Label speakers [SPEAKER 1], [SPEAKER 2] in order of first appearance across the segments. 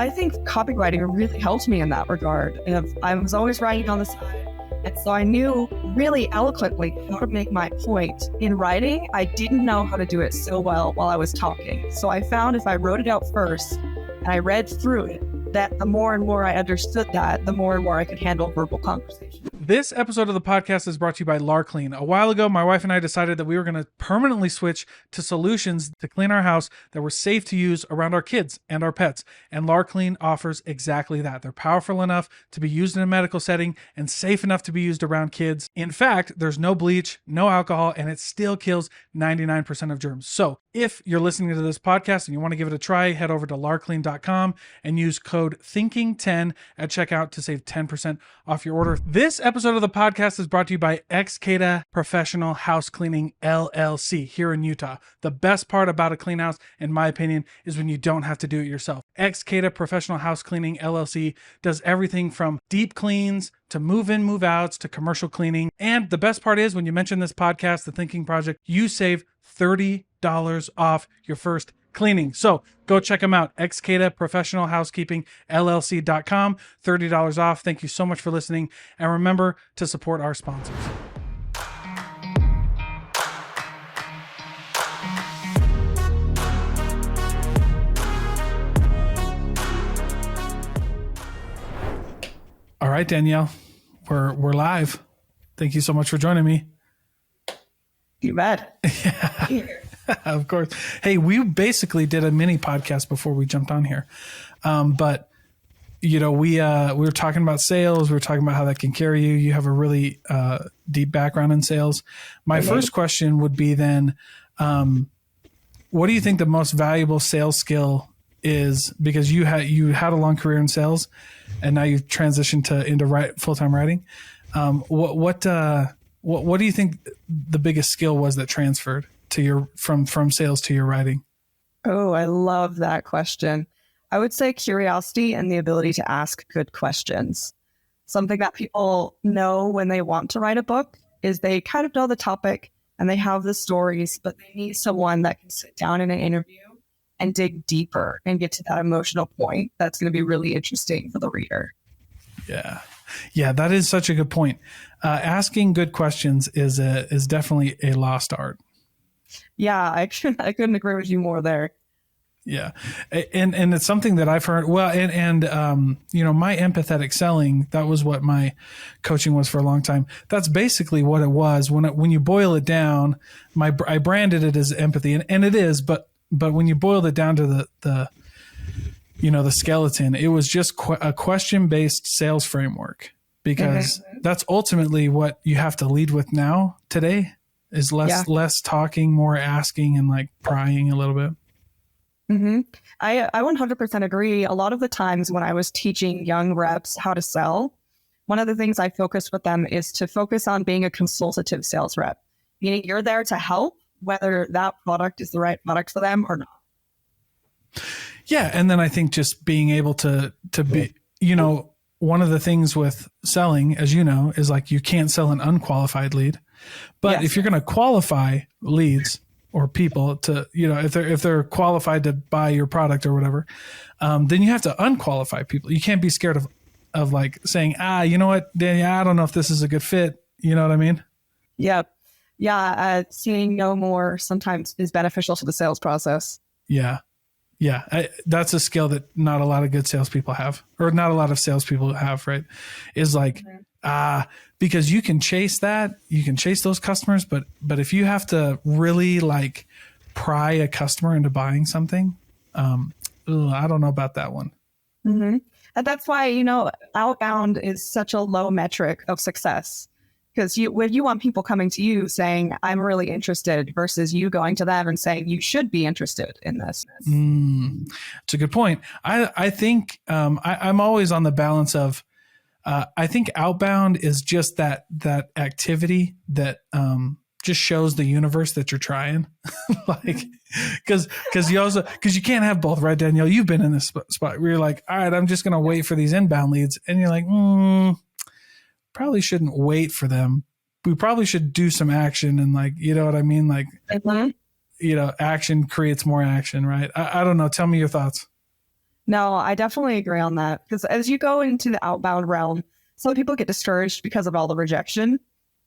[SPEAKER 1] I think copywriting really helped me in that regard. And I was always writing on the side. And so I knew really eloquently how to make my point. In writing, I didn't know how to do it so well while I was talking. So I found if I wrote it out first and I read through it, that the more and more I understood that, the more and more I could handle verbal conversation.
[SPEAKER 2] This episode of the podcast is brought to you by LarClean. A while ago, my wife and I decided that we were going to permanently switch to solutions to clean our house that were safe to use around our kids and our pets. And LarClean offers exactly that. They're powerful enough to be used in a medical setting and safe enough to be used around kids. In fact, there's no bleach, no alcohol, and it still kills 99% of germs. So if you're listening to this podcast and you want to give it a try, head over to larclean.com and use code THINKING10 at checkout to save 10% off your order. This episode of the podcast is brought to you by Excada Professional House Cleaning LLC here in Utah. The best part about a clean house, in my opinion, is when you don't have to do it yourself. Excada Professional House Cleaning LLC does everything from deep cleans to move-in, move-outs to commercial cleaning. And the best part is when you mention this podcast, The Thinking Project, you save $30 off your first cleaning. So go check them out. Excada Professional Housekeeping LLC.com. $30 off. Thank you so much for listening. And remember to support our sponsors. All right, Danielle, we're live. Thank you so much for joining me.
[SPEAKER 1] You bet.
[SPEAKER 2] Yeah. Of course. Hey, we basically did a mini podcast before we jumped on here. But you know, we were talking about sales. We were talking about how that can carry you. You have a really deep background in sales. My first question would be then, what do you think the most valuable sales skill is? Because you had a long career in sales, and now you've transitioned into full-time writing. What do you think the biggest skill was that transferred to your from sales to your writing?
[SPEAKER 1] Oh, I love that question. I would say curiosity and the ability to ask good questions. Something that people know when they want to write a book is they kind of know the topic and they have the stories, but they need someone that can sit down in an interview and dig deeper and get to that emotional point that's going to be really interesting for the reader. Yeah, that is such a good point. Asking good questions is definitely a lost art. Yeah, I couldn't agree with you more there.
[SPEAKER 2] Yeah. And it's something that I've heard. Well, and you know, my empathetic selling, that was what my coaching was for a long time. That's basically what it was. When you boil it down, I branded it as empathy, and it is, but when you boiled it down to the skeleton, it was just a question-based sales framework, because that's ultimately what you have to lead with now today is less talking, more asking, and like prying a little bit.
[SPEAKER 1] Mm-hmm. I 100% agree. A lot of the times when I was teaching young reps how to sell, one of the things I focused with them is to focus on being a consultative sales rep, meaning you're there to help whether that product is the right product for them or not.
[SPEAKER 2] Yeah. And then I think just being able to be, you know, one of the things with selling, as you know, is like you can't sell an unqualified lead. But if you're going to qualify leads or people to, you know, if they're qualified to buy your product or whatever, then you have to unqualify people. You can't be scared of like saying, you know what, Danielle, I don't know if this is a good fit. You know what I mean?
[SPEAKER 1] Yeah. Yeah. Seeing no more sometimes is beneficial to the sales process.
[SPEAKER 2] Yeah. Yeah. That's a skill that not a lot of good salespeople have, or not a lot of salespeople have, right? Is like, because you can chase those customers, but if you have to really like pry a customer into buying something, I don't know about that one.
[SPEAKER 1] Mm-hmm. And that's why, you know, outbound is such a low metric of success. Because when you want people coming to you saying, I'm really interested, versus you going to them and saying, you should be interested in this.
[SPEAKER 2] It's a good point. I think I'm always on the balance of, I think outbound is just that activity that just shows the universe that you're trying. Like, because you can't have both, right, Danielle? You've been in this spot where you're like, all right, I'm just going to wait for these inbound leads. And you're like, probably shouldn't wait for them. We probably should do some action, and like, you know what I mean? Like, you know, action creates more action, right? I don't know. Tell me your thoughts.
[SPEAKER 1] No, I definitely agree on that. Because as you go into the outbound realm, some people get discouraged because of all the rejection.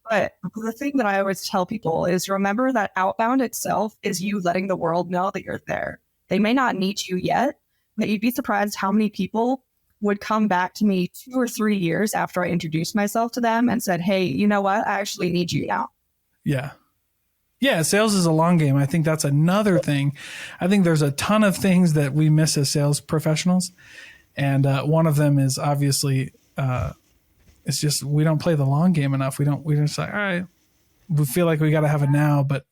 [SPEAKER 1] But the thing that I always tell people is remember that outbound itself is you letting the world know that you're there. They may not need you yet, but you'd be surprised how many people would come back to me 2 or 3 years after I introduced myself to them and said, hey, you know what? I actually need you now.
[SPEAKER 2] Yeah. Yeah, sales is a long game. I think that's another thing. I think there's a ton of things that we miss as sales professionals. And one of them is obviously, it's just, we don't play the long game enough. We just like, all right, we feel like we got to have it now, but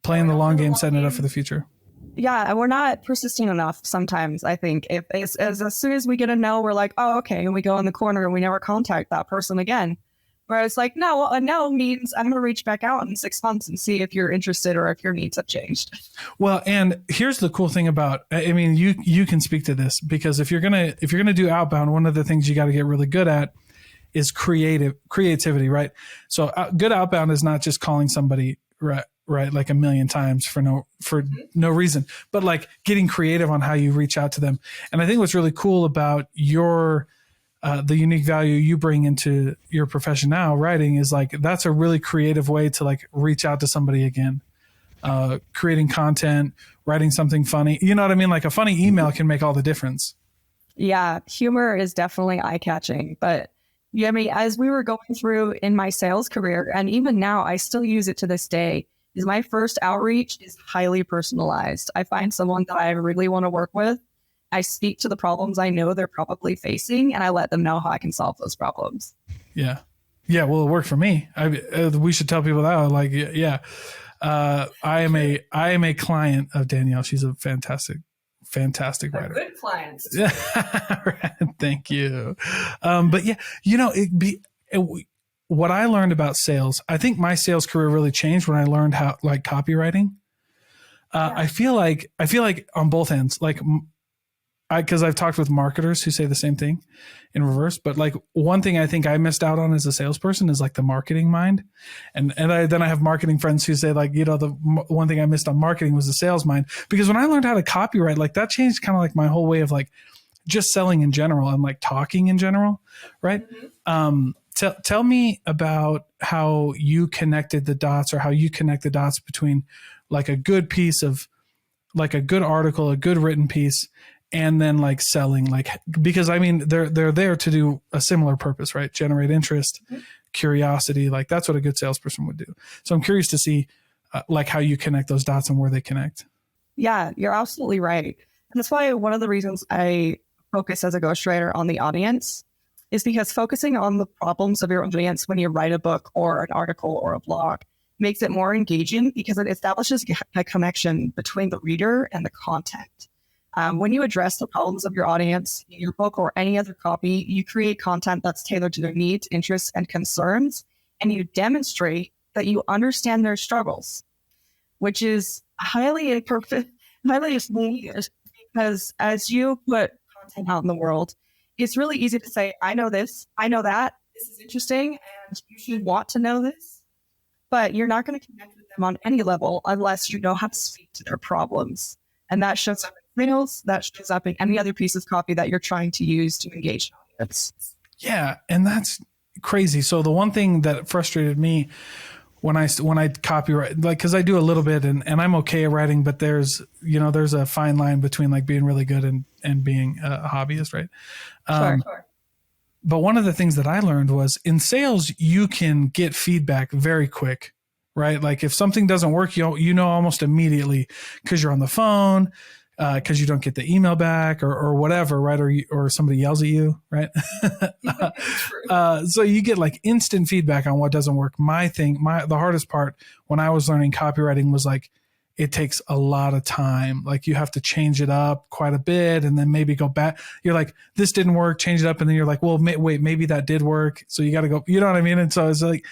[SPEAKER 2] playing the long game, setting it up for the future.
[SPEAKER 1] Yeah, and we're not persistent enough sometimes, I think. If as soon as we get a no, we're like, oh, okay, and we go in the corner and we never contact that person again. Whereas like, no, a no means I'm going to reach back out in 6 months and see if you're interested or if your needs have changed.
[SPEAKER 2] Well, and here's the cool thing about, I mean, you can speak to this because if you're going to do outbound, one of the things you got to get really good at is creativity, right? So good outbound is not just calling somebody right like a million times for no reason, but like getting creative on how you reach out to them. And I think what's really cool about your the unique value you bring into your profession now, writing, is like that's a really creative way to like reach out to somebody again. Creating content, writing something funny, you know what I mean? Like a funny email can make all the difference.
[SPEAKER 1] Yeah, humor is definitely eye-catching, but yeah, I mean, as we were going through in my sales career, and even now I still use it to this day, is my first outreach is highly personalized. I find someone that I really want to work with. I speak to the problems I know they're probably facing, and I let them know how I can solve those problems.
[SPEAKER 2] Yeah. Yeah. Well, it worked for me. We should tell people that. Like, yeah. I am a client of Danielle. She's a fantastic writer.
[SPEAKER 1] Good clients.
[SPEAKER 2] Thank you. But yeah, you know, what I learned about sales, I think my sales career really changed when I learned how like copywriting. Yeah. I feel like on both ends, like because I've talked with marketers who say the same thing in reverse. But like one thing I think I missed out on as a salesperson is like the marketing mind. And then I have marketing friends who say like, you know, the one thing I missed on marketing was the sales mind, because when I learned how to copyright, like that changed kind of like my whole way of like just selling in general and like talking in general. Right. Mm-hmm. Tell me about how you connected the dots, or how you connect the dots between like a good piece of like a good article, a good written piece, and then like selling, like, because I mean, they're there to do a similar purpose, right? Generate interest, mm-hmm. curiosity. Like that's what a good salesperson would do. So I'm curious to see like how you connect those dots and where they connect.
[SPEAKER 1] Yeah, you're absolutely right. And that's why one of the reasons I focus as a ghostwriter on the audience is because focusing on the problems of your audience when you write a book or an article or a blog makes it more engaging, because it establishes a connection between the reader and the content. When you address the problems of your audience in your book or any other copy, you create content that's tailored to their needs, interests, and concerns, and you demonstrate that you understand their struggles, which is highly imperfect, highly needed, because as you put content out in the world, it's really easy to say, I know this, I know that, this is interesting, and you should want to know this, but you're not going to connect with them on any level unless you know how to speak to their problems. And that shows up in reels, that shows up in any other piece of copy that you're trying to use to engage an audience. Yeah,
[SPEAKER 2] and that's crazy. So the one thing that frustrated me when I copyright, like, because I do a little bit and I'm okay at writing, but there's a fine line between like being really good and being a hobbyist, right? Sure. But one of the things that I learned was in sales, you can get feedback very quick, right? Like if something doesn't work, you know almost immediately because you're on the phone, because you don't get the email back or whatever, right? Or somebody yells at you, right? So you get like instant feedback on what doesn't work. The hardest part when I was learning copywriting was like, it takes a lot of time. Like you have to change it up quite a bit and then maybe go back. You're like, this didn't work, change it up. And then you're like, well, wait, maybe that did work. So you got to go, you know what I mean? And so it's like,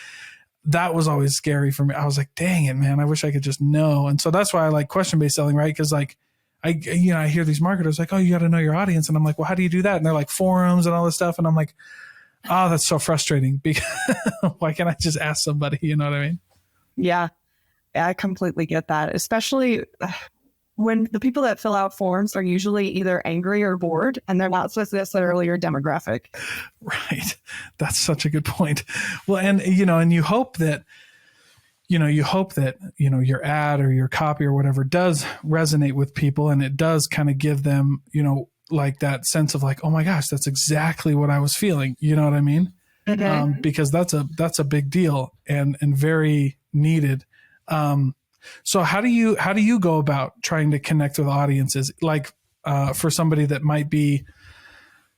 [SPEAKER 2] that was always scary for me. I was like, dang it, man, I wish I could just know. And so that's why I like question-based selling, right? Because like, I hear these marketers like, oh, you got to know your audience. And I'm like, well, how do you do that? And they're like forums and all this stuff. And I'm like, oh, that's so frustrating because why can't I just ask somebody? You know what I mean? Yeah, I completely get that. Especially
[SPEAKER 1] when the people that fill out forms are usually either angry or bored, and they're not necessarily your demographic.
[SPEAKER 2] Right. That's such a good point. Well, and you hope that, your ad or your copy or whatever does resonate with people, and it does kind of give them, like that sense of like, oh my gosh, that's exactly what I was feeling. You know what I mean?
[SPEAKER 1] Okay.
[SPEAKER 2] Because that's a big deal and very needed. So how do you go about trying to connect with audiences? Like, for somebody that might be,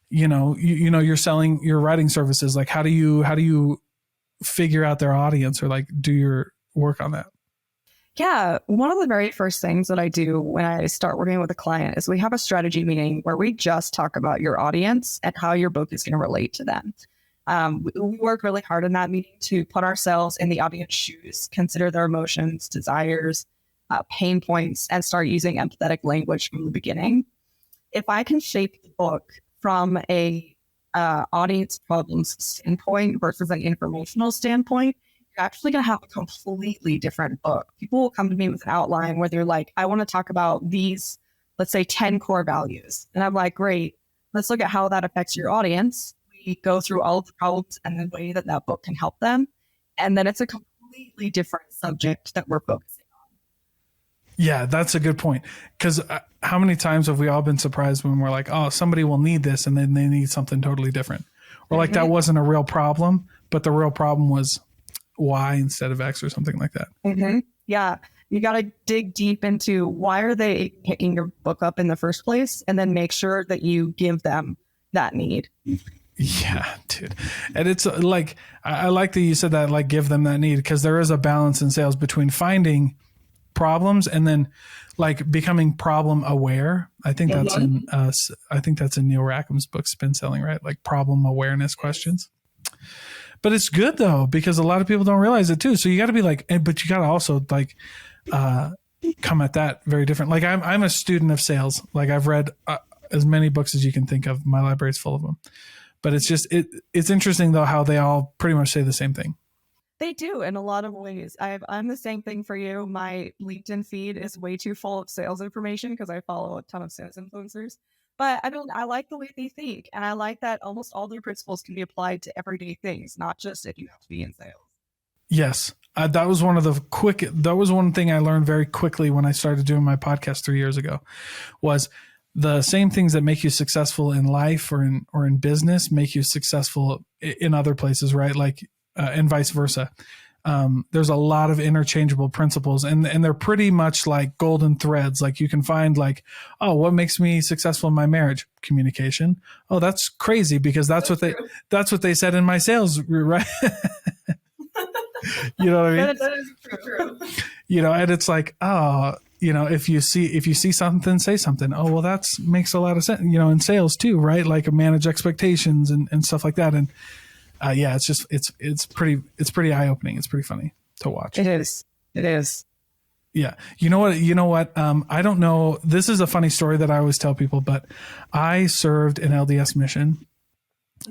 [SPEAKER 2] you're selling your writing services. Like, how do you figure out their audience or like do your work on that?
[SPEAKER 1] Yeah. One of the very first things that I do when I start working with a client is we have a strategy meeting where we just talk about your audience and how your book is going to relate to them. We work really hard in that meeting to put ourselves in the audience shoes, consider their emotions, desires, pain points, and start using empathetic language from the beginning. If I can shape the book from a audience problems standpoint versus an informational standpoint, you're actually going to have a completely different book. People will come to me with an outline where they're like, I want to talk about these, let's say 10 core values. And I'm like, great, let's look at how that affects your audience. We go through all of the problems and the way that book can help them. And then it's a completely different subject that we're focusing on.
[SPEAKER 2] Yeah, that's a good point. Because how many times have we all been surprised when we're like, oh, somebody will need this, and then they need something totally different. Or like that wasn't a real problem, but the real problem was Y instead of X or something like that.
[SPEAKER 1] Mm-hmm. Yeah. You got to dig deep into why are they picking your book up in the first place, and then make sure that you give them that need.
[SPEAKER 2] Yeah, dude. And it's like, I like that you said that, like, give them that need, because there is a balance in sales between finding problems and then like becoming problem aware. I think that's in Neil Rackham's book, Spin Selling, right? Like problem awareness questions. But it's good though, because a lot of people don't realize it too. So you got to be like, but you got to also like, come at that very different. Like I'm a student of sales. Like I've read as many books as you can think of. My library is full of them. But it's just, it's interesting though, how they all pretty much say the same thing.
[SPEAKER 1] They do in a lot of ways. I'm the same thing for you. My LinkedIn feed is way too full of sales information because I follow a ton of sales influencers. But I like the way they think. And I like that almost all their principles can be applied to everyday things, not just if you have to be in sales.
[SPEAKER 2] Yes. That was one thing I learned very quickly when I started doing my podcast 3 years ago, was the same things that make you successful in life or in business make you successful in other places, right? Like, and vice versa. There's a lot of interchangeable principles, and they're pretty much like golden threads. Like you can find like, oh, what makes me successful in my marriage? Communication. Oh, that's crazy because that's what they said in my sales, right? You know what I mean?
[SPEAKER 1] That is true.
[SPEAKER 2] And it's like, oh, if you see something, say something. Oh, well, that makes a lot of sense, in sales too, right? Like manage expectations and stuff like that. And yeah, it's just, it's pretty eye-opening. It's pretty funny to watch.
[SPEAKER 1] It is.
[SPEAKER 2] Yeah. You know what? I don't know. This is a funny story that I always tell people, but I served an LDS mission,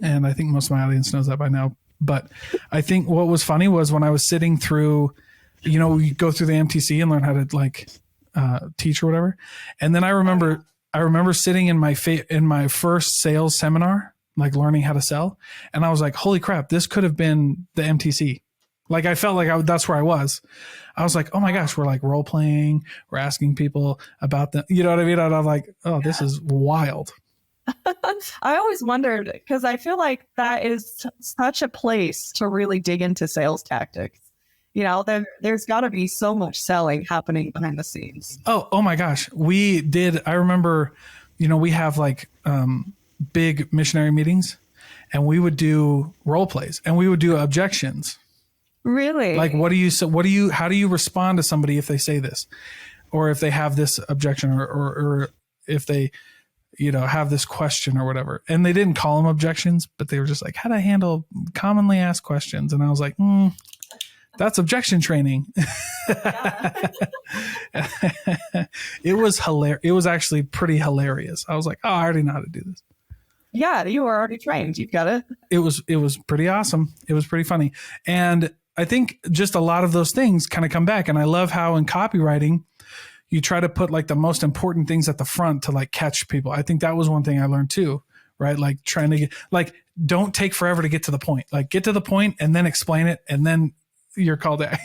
[SPEAKER 2] and I think most of my audience knows that by now. But I think what was funny was when I was sitting through, we go through the MTC and learn how to like teach or whatever. And then I remember sitting in my first sales seminar, like learning how to sell. And I was like, holy crap, this could have been the MTC. Like I felt like that's where I was. I was like, oh my gosh, we're like role playing. We're asking people about them. You know what I mean? And I'm like, oh, this is wild.
[SPEAKER 1] I always wondered, because I feel like that is such a place to really dig into sales tactics. There's got to be so much selling happening behind the scenes.
[SPEAKER 2] Oh my gosh. I remember, we have like big missionary meetings, and we would do role plays and we would do objections.
[SPEAKER 1] Really?
[SPEAKER 2] Like, how do you respond to somebody if they say this, or if they have this objection, or if they, have this question or whatever. And they didn't call them objections, but they were just like, how to handle commonly asked questions. And I was like, that's objection training. It was hilarious. It was actually pretty hilarious. I was like, oh, I already know how to do this.
[SPEAKER 1] Yeah, you were already trained. You've got it.
[SPEAKER 2] It was pretty awesome. It was pretty funny. And I think just a lot of those things kind of come back. And I love how in copywriting, you try to put like the most important things at the front to like catch people. I think that was one thing I learned too, right? Like trying to get, like, don't take forever to get to the point. Like get to the point and then explain it, and then you're called out.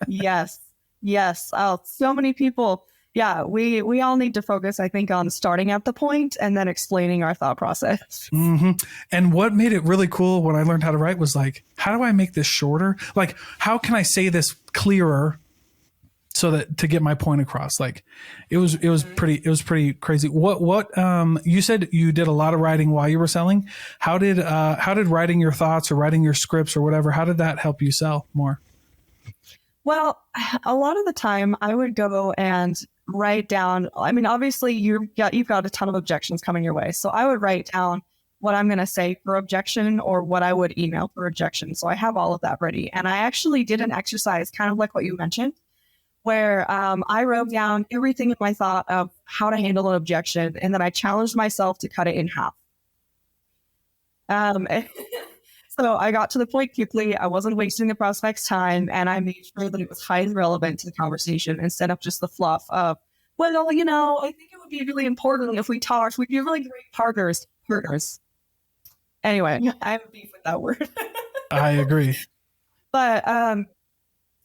[SPEAKER 1] Yes. Yes. Oh, so many people. Yeah. We all need to focus, I think, on starting at the point and then explaining our thought process.
[SPEAKER 2] Mm-hmm. And what made it really cool when I learned how to write was like, how do I make this shorter? Like, how can I say this clearer so that to get my point across? Like it was pretty crazy. What you said you did a lot of writing while you were selling. How did writing your thoughts or writing your scripts or whatever, how did that help you sell more?
[SPEAKER 1] Well, a lot of the time I would go and write down, I mean, obviously you've got a ton of objections coming your way. So I would write down what I'm going to say for objection or what I would email for objection. So I have all of that ready. And I actually did an exercise kind of like what you mentioned, where I wrote down everything in my thought of how to handle an objection. And then I challenged myself to cut it in half. So I got to the point quickly. I wasn't wasting the prospect's time, and I made sure that it was highly relevant to the conversation instead of just the fluff of, well, you know, I think it would be really important if we talked. We'd be really great partners. Anyway, I have a beef with that word.
[SPEAKER 2] I agree.
[SPEAKER 1] But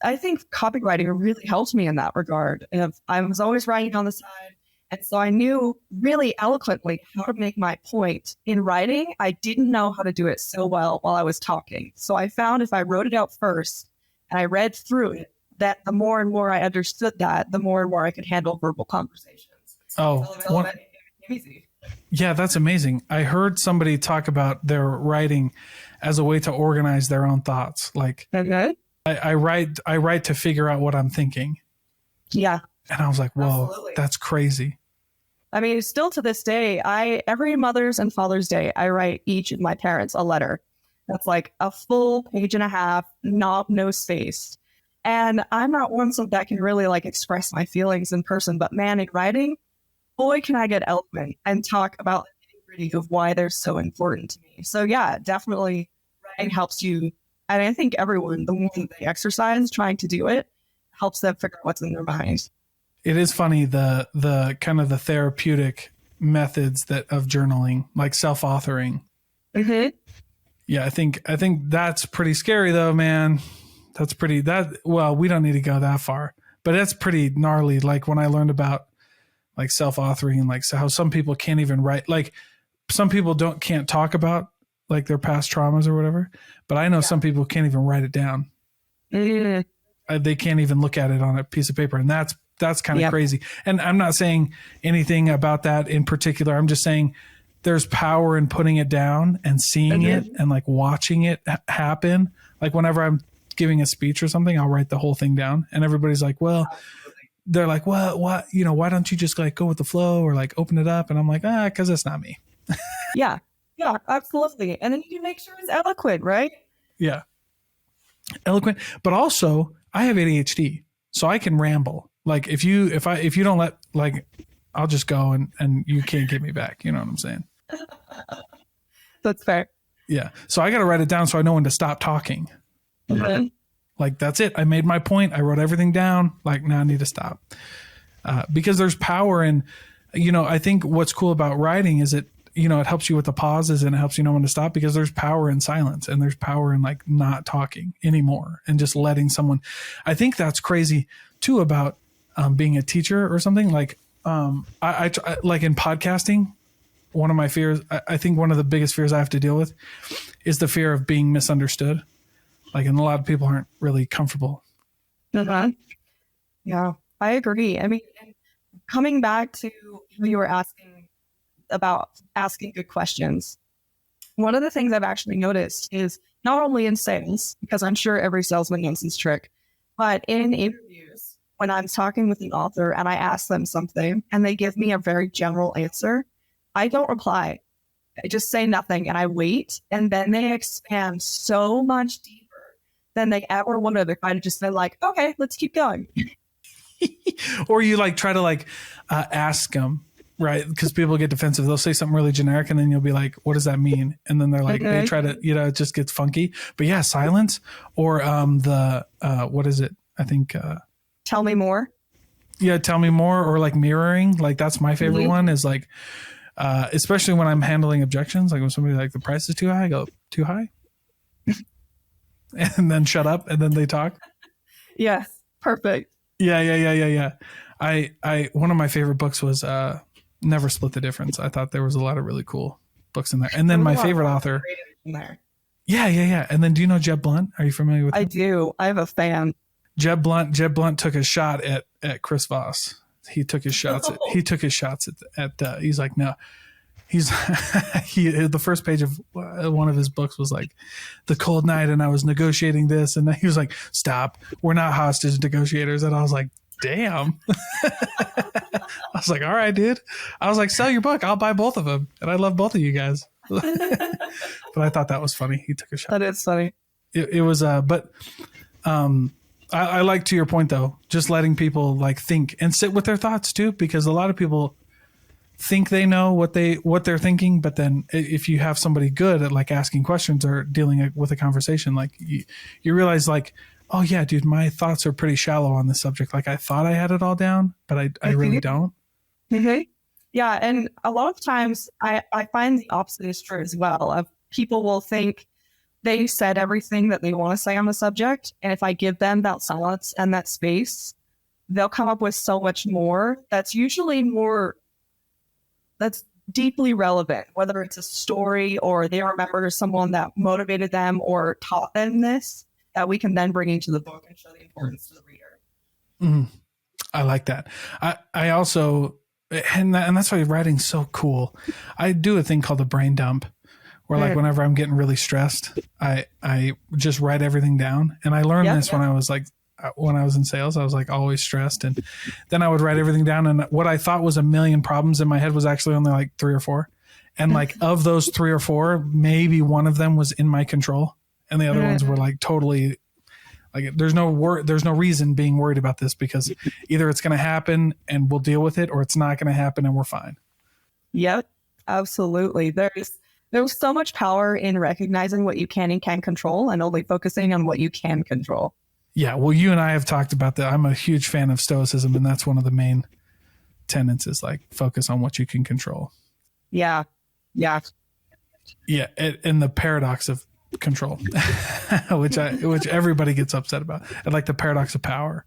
[SPEAKER 1] I think copywriting really helped me in that regard. I was always writing on the side. And so I knew really eloquently how to make my point. In writing, I didn't know how to do it so well while I was talking. So I found if I wrote it out first and I read through it, that the more and more I understood that, the more and more I could handle verbal conversations.
[SPEAKER 2] Easy. Yeah, that's amazing. I heard somebody talk about their writing as a way to organize their own thoughts. Like I write to figure out what I'm thinking.
[SPEAKER 1] Yeah.
[SPEAKER 2] And I was like, whoa,
[SPEAKER 1] Absolutely.
[SPEAKER 2] That's crazy.
[SPEAKER 1] I mean, still to this day, every Mother's and Father's Day, I write each of my parents a letter. That's like a full page and a half, no space. And I'm not one that can really like express my feelings in person, but man, in writing, boy, can I get eloquent and talk about the nitty-gritty of why they're so important to me. So yeah, definitely writing helps you. And I think everyone, the more they exercise trying to do it, helps them figure out what's in their mind.
[SPEAKER 2] It is funny, the kind of the therapeutic methods of journaling, like self-authoring.
[SPEAKER 1] Mm-hmm.
[SPEAKER 2] Yeah, I think that's pretty scary though, man. Well, we don't need to go that far, but that's pretty gnarly. Like when I learned about like self-authoring and like so how some people can't even write, like some people can't talk about like their past traumas or whatever, but I know some people can't even write it down.
[SPEAKER 1] Mm-hmm.
[SPEAKER 2] They can't even look at it on a piece of paper, and that's kind of crazy. And I'm not saying anything about that in particular. I'm just saying there's power in putting it down and seeing it and like watching it happen. Like whenever I'm giving a speech or something, I'll write the whole thing down, and everybody's like, well, they're like, well, what, why don't you just like go with the flow or like open it up? And I'm like, cause that's not me.
[SPEAKER 1] Yeah, absolutely. And then you can make sure it's eloquent, right?
[SPEAKER 2] Yeah. Eloquent, but also I have ADHD, so I can ramble. Like if you don't let, like, I'll just go and you can't get me back. You know what I'm saying?
[SPEAKER 1] That's fair.
[SPEAKER 2] Yeah. So I got to write it down so I know when to stop talking.
[SPEAKER 1] Mm-hmm.
[SPEAKER 2] Like, that's it. I made my point. I wrote everything down. Like, now I need to stop. Because there's power in, I think what's cool about writing is it helps you with the pauses and it helps you know when to stop, because there's power in silence and there's power in like not talking anymore and just letting someone. I think that's crazy too about being a teacher or something. Like I like in podcasting, one of my fears, I think one of the biggest fears I have to deal with is the fear of being misunderstood. Like, and a lot of people aren't really comfortable.
[SPEAKER 1] Uh-huh. Yeah, I agree. I mean, coming back to what you were asking about asking good questions, one of the things I've actually noticed is not only in sales, because I'm sure every salesman knows this trick, but in interviews, when I'm talking with an author and I ask them something and they give me a very general answer, I don't reply. I just say nothing and I wait, and then they expand so much deeper than they ever would have if I'd just been like, okay, let's keep going.
[SPEAKER 2] Or you like try to like ask them, right? Because people get defensive. They'll say something really generic and then you'll be like, what does that mean? And then they're like, they try to, it just gets funky. But yeah, silence or what is it? I think.
[SPEAKER 1] Tell me more.
[SPEAKER 2] Yeah, tell me more, or like mirroring. Like that's my favorite one is like, especially when I'm handling objections. Like when somebody like the price is too high, I go too high, and then shut up, and then they talk.
[SPEAKER 1] Yes, perfect.
[SPEAKER 2] Yeah. I one of my favorite books was Never Split the Difference. I thought there was a lot of really cool books in there. And then my favorite author.
[SPEAKER 1] In there.
[SPEAKER 2] Yeah. And then do you know Jeb Blunt? Are you familiar with him?
[SPEAKER 1] I do. I have a fan.
[SPEAKER 2] Jeb Blunt took a shot at Chris Voss. He took his shots at he's like, no. The first page of one of his books was like the cold night and I was negotiating this, and he was like, stop, we're not hostage negotiators. And I was like, damn. I was like, all right, dude. I was like, sell your book, I'll buy both of them, and I love both of you guys. But I thought that was funny. He took a shot.
[SPEAKER 1] That is funny.
[SPEAKER 2] It was I like, to your point though, just letting people like think and sit with their thoughts too, because a lot of people think they know what they're thinking, but then if you have somebody good at like asking questions or dealing with a conversation, like you realize like, oh yeah, dude, my thoughts are pretty shallow on this subject. Like I thought I had it all down, but I really don't.
[SPEAKER 1] Mm-hmm. Yeah, and a lot of times I find the opposite is true as well. People will think they said everything that they want to say on the subject, and if I give them that silence and that space, they'll come up with so much more that's usually more that's deeply relevant, whether it's a story or they remember someone that motivated them or taught them this, that we can then bring into the book and show the importance to the reader.
[SPEAKER 2] Mm, I like that. I also, and that's why writing's so cool. I do a thing called the brain dump, where like whenever I'm getting really stressed, I just write everything down. And I learned this when I was in sales. I was like always stressed, and then I would write everything down, and what I thought was a million problems in my head was actually only like 3 or 4. And like of those 3 or 4, maybe one of them was in my control, and the other ones were like totally like there's no reason being worried about this, because either it's going to happen and we'll deal with it, or it's not going to happen and we're fine.
[SPEAKER 1] Yep, absolutely. There's so much power in recognizing what you can and can't control, and only focusing on what you can control.
[SPEAKER 2] Yeah, well, you and I have talked about that. I'm a huge fan of Stoicism, and that's one of the main tenets is like focus on what you can control.
[SPEAKER 1] Yeah.
[SPEAKER 2] And the paradox of control, which everybody gets upset about, and like the paradox of power.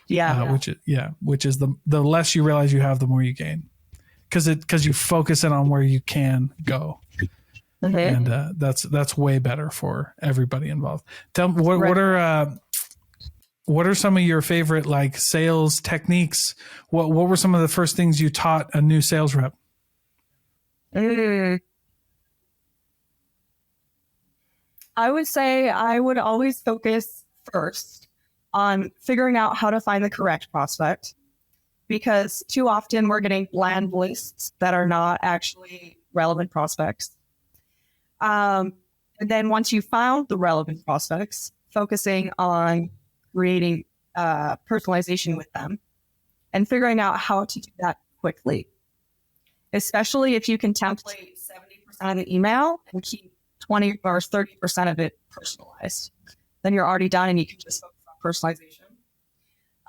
[SPEAKER 2] Which is the less you realize you have, the more you gain, because you focus in on where you can go. And that's way better for everybody involved. Tell me, what are some of your favorite like sales techniques? What were some of the first things you taught a new sales rep?
[SPEAKER 1] I would say I would always focus first on figuring out how to find the correct prospect, because too often we're getting bland lists that are not actually relevant prospects. And then once you found the relevant prospects, focusing on creating personalization with them and figuring out how to do that quickly, especially if you can template 70% of the email and keep 20 or 30% of it personalized, then you're already done and you can just focus on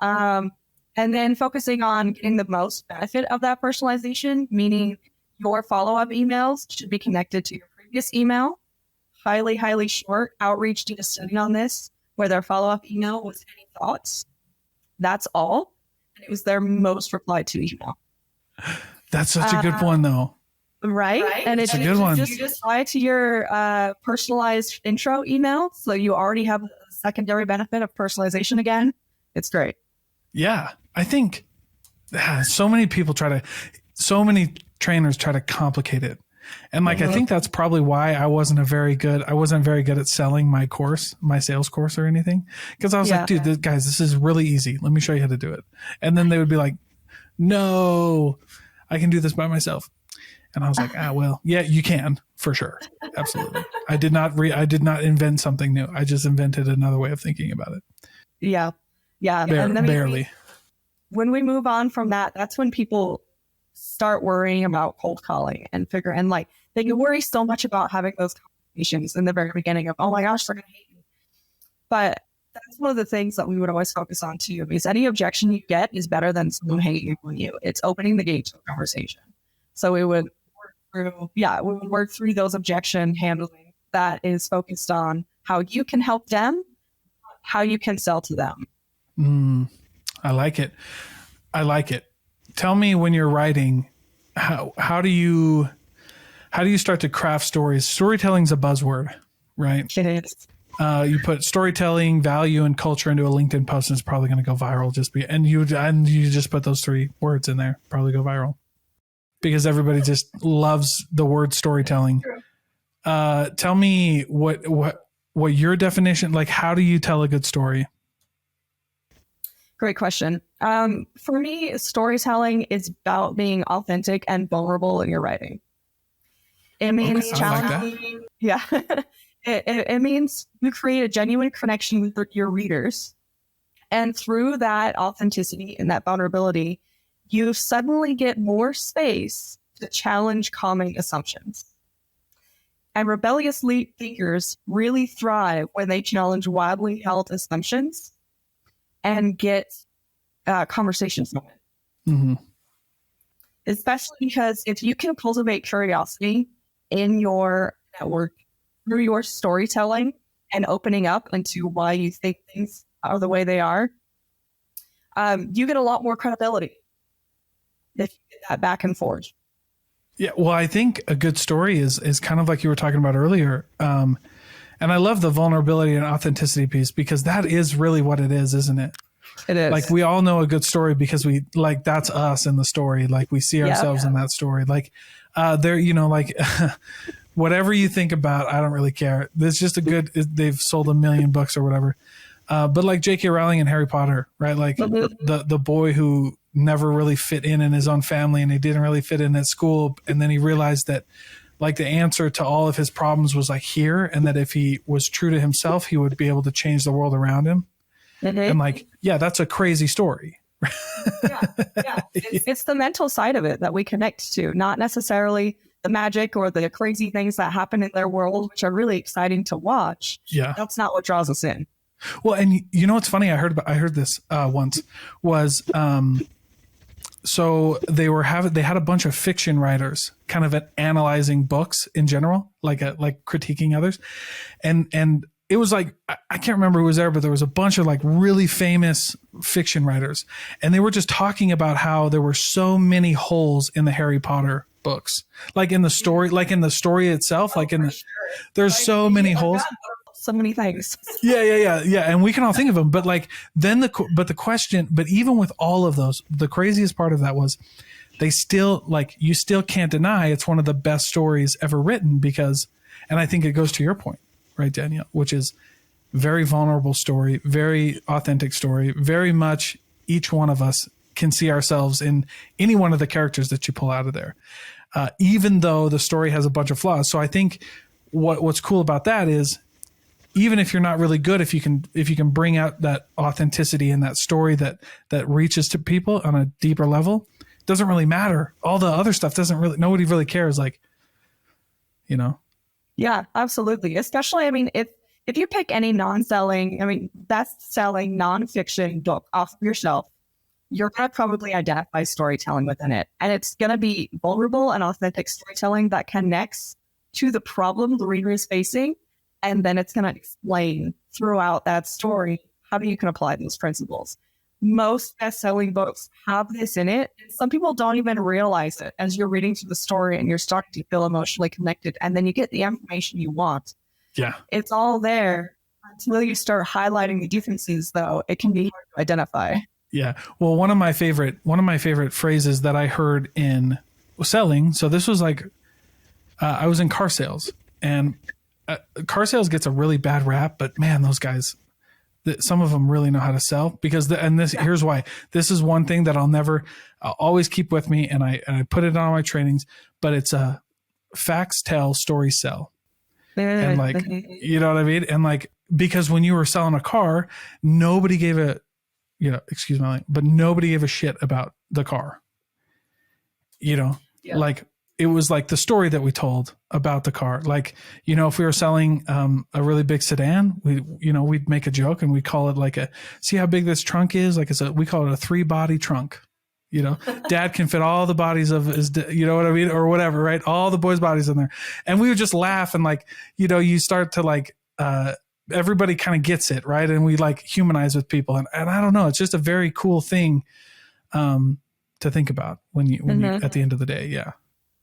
[SPEAKER 1] personalization. And then focusing on getting the most benefit of that personalization, meaning your follow-up emails should be connected to your previous email. Highly, highly short. Outreach did a study on this, where their follow-up email was any thoughts. That's all. And it was their most replied to email.
[SPEAKER 2] That's such a good one, though.
[SPEAKER 1] Right? And it's
[SPEAKER 2] a good one.
[SPEAKER 1] You just apply it to your personalized intro email, so you already have a secondary benefit of personalization again. It's great.
[SPEAKER 2] Yeah. I think so many trainers try to complicate it. And like, I think that's probably why I wasn't very good at selling my sales course or anything. Cause I was like, dude, guys, this is really easy. Let me show you how to do it. And then they would be like, no, I can do this by myself. And I was like, well, yeah, you can for sure. Absolutely. I did not invent something new. I just invented another way of thinking about it.
[SPEAKER 1] Yeah. And then
[SPEAKER 2] barely.
[SPEAKER 1] When we move on from that, that's when people start worrying about cold calling and they can worry so much about having those conversations in the very beginning of, oh my gosh, they're going to hate me. But that's one of the things that we would always focus on too, because any objection you get is better than someone hating on you. It's opening the gate to a conversation. So we would work through those objection handling that is focused on how you can help them, how you can sell to them.
[SPEAKER 2] I like it. Tell me, when you're writing, how do you start to craft stories? Storytelling's a buzzword, right?
[SPEAKER 1] It is.
[SPEAKER 2] You put storytelling, value, and culture into a LinkedIn post, and it's probably going to go viral. And you just put those 3 words in there, probably go viral, because everybody just loves the word storytelling. Tell me what your definition, like, how do you tell a good story?
[SPEAKER 1] Great question. For me, storytelling is about being authentic and vulnerable in your writing. It means challenging. Like, yeah. It means you create a genuine connection with your readers. And through that authenticity and that vulnerability, you suddenly get more space to challenge common assumptions. And rebellious thinkers really thrive when they challenge widely held assumptions and get conversations going.
[SPEAKER 2] Mm-hmm.
[SPEAKER 1] Especially because if you can cultivate curiosity in your network through your storytelling and opening up into why you think things are the way they are, you get a lot more credibility if you get that back and forth.
[SPEAKER 2] Yeah, well, I think a good story is kind of like you were talking about earlier. And I love the vulnerability and authenticity piece, because that is really what it is, isn't it?
[SPEAKER 1] It is.
[SPEAKER 2] Like, we all know a good story because we, like, that's us in the story. Like, we see ourselves in that story. Like, whatever you think about, I don't really care. There's just they've sold 1 million books or whatever. But like J.K. Rowling and Harry Potter, right? Like the boy who never really fit in his own family, and he didn't really fit in at school. And then he realized that, like, the answer to all of his problems was like here, and that if he was true to himself, he would be able to change the world around him. Mm-hmm. And like, yeah, that's a crazy story.
[SPEAKER 1] Yeah. It's the mental side of it that we connect to, not necessarily the magic or the crazy things that happen in their world, which are really exciting to watch. Yeah. That's not what draws us in.
[SPEAKER 2] Well, and you know what's funny? I heard this once was, so they had a bunch of fiction writers kind of analyzing books in general, like critiquing others. And it was like, I can't remember who was there, but there was a bunch of like really famous fiction writers, and they were just talking about how there were so many holes in the Harry Potter books, like in the story itself, there's so many holes.
[SPEAKER 1] So many things.
[SPEAKER 2] Yeah. And we can all think of them, but like, then but even with all of those, the craziest part of that was they still, like, you still can't deny it's one of the best stories ever written, because, and I think it goes to your point, right, Danielle, which is very vulnerable story, very authentic story, very much each one of us can see ourselves in any one of the characters that you pull out of there, even though the story has a bunch of flaws. So I think what's cool about that is, even if you're not really good, if you can bring out that authenticity in that story that reaches to people on a deeper level, it doesn't really matter. All the other stuff nobody really cares. Like, you know?
[SPEAKER 1] Yeah, absolutely. Especially, I mean, if you pick any best-selling nonfiction book off of your shelf, you're going to probably identify storytelling within it. And it's going to be vulnerable and authentic storytelling that connects to the problem the reader is facing. And then it's going to explain throughout that story how you can apply those principles. Most best-selling books have this in it. Some people don't even realize it as you're reading through the story and you're starting to feel emotionally connected. And then you get the information you want.
[SPEAKER 2] Yeah.
[SPEAKER 1] It's all there. Until you start highlighting the differences, though, it can be hard to identify.
[SPEAKER 2] Yeah. Well, one of my favorite phrases that I heard in selling. So this was like, I was in car sales, and car sales gets a really bad rap, but man, those guys, some of them really know how to sell, because here's why. This is one thing that I'll always keep with me. And I put it on my trainings, but it's facts tell, stories sell. And like, you know what I mean? And like, because when you were selling a car, nobody gave nobody gave a shit about the car, like it was like the story that we told about the car. Like, if we were selling a really big sedan, we'd make a joke and we call it like see how big this trunk is? Like we call it a 3-body trunk. Dad can fit all the bodies of his, you know what I mean? Or whatever, right? All the boys' bodies in there. And we would just laugh and like, you start to like, everybody kind of gets it, right? And we like humanize with people. And I don't know, it's just a very cool thing to think about when you at the end of the day. Yeah.